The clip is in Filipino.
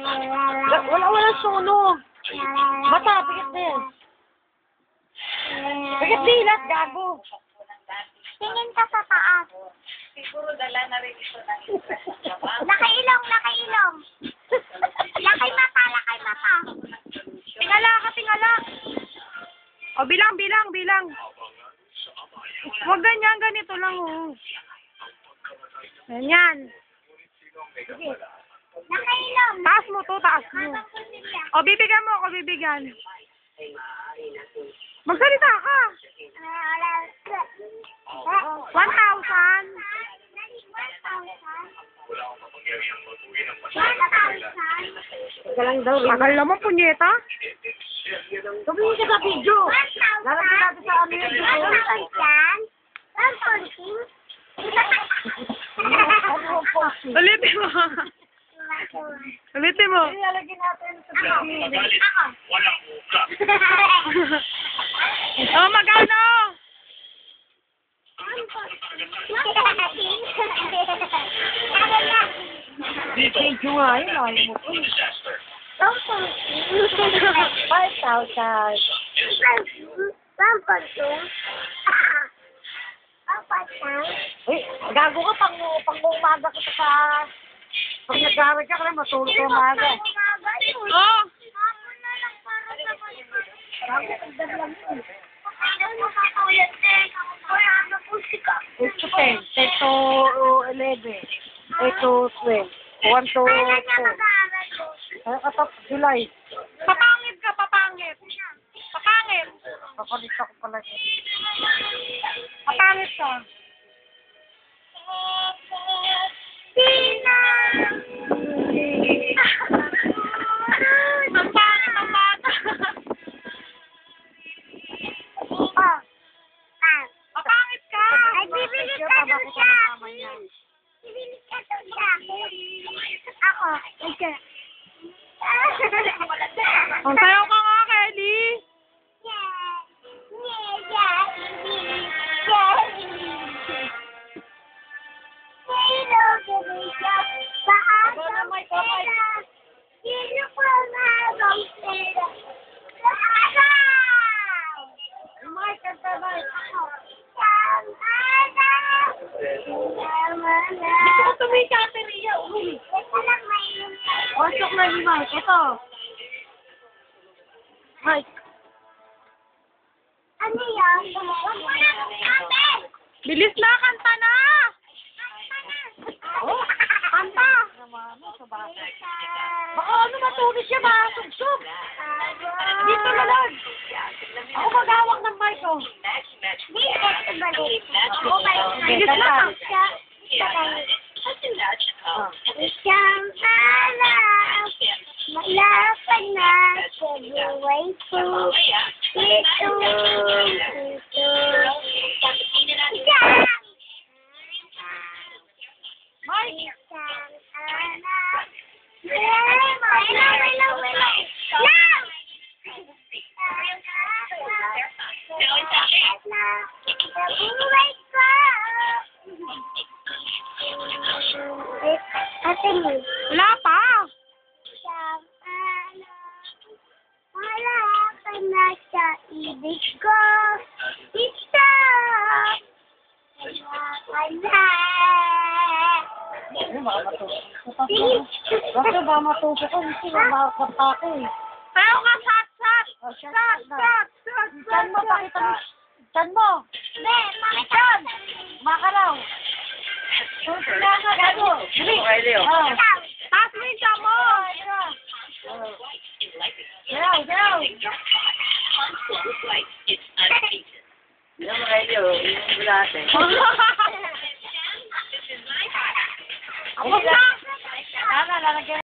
Wala sunog. Mata, pikit na yan. Pikit dilat, gago. Tingin ka sa taas. Siguro dala na rin ito ng Laki-ilong, laki-ilong. Laki-mata, laki-mata. Tingala. O, bilang. Huwag ganyan, ganito lang, oh. Ganyan. Laki-ilong. Taas mo. O, bibigyan mo ako, Magsalita ka. 1,000. Tagal naman, punyeta. Tumingin ka sa video. Lalagyan natin sa ano yung Ulitin mo. Lalagyan natin sa video. Oh, magkano? Video nga yun, ayaw mo po. 5,000. Eh, gago ka pang umaga kita sa... Pag nag-awit ka kaya matulog ka umaga. Oh! Hapon na lang para sa mga. Ano makakawin din? Wala na po sika. 8 to 10, 10 to 11, 8 to 12, 1 to 2. Ay, katap, July. Papangit ka. Papangit ako pala. Papangit ka. Ang bata. Papangit ka. Ay, bibili ka doon sa akin. Bibili ka doon sa akin. Ako. Ika. Ang sayaw ka nga, Kelly. Gusto ko tumingin ka, Teria. Wasok na ni Mike. Ito. Mike. Ano yan? Huwag mo na ate! Bilis na, kanta na! Oh, kanta! Baka ano matulis siya, masugsug! Dito na lang! Ako maghawak ng mic, oh! Bilis na! Isang alam, malapad na sa buhay ko. Ito. Mike! Wala pa! Wala ka na sa ibig ko. Ito. Bakit ba matuto ko? Hindi ba makakata ko eh. Tayo ka, sat! Saan mo, pakita mo. Saan mo? Makita. Makalaw. Saan ka, gago? Dali. Taas mo yung siya mo. Galaw. Yung radio, yung bulate. Ako na! Lalagyan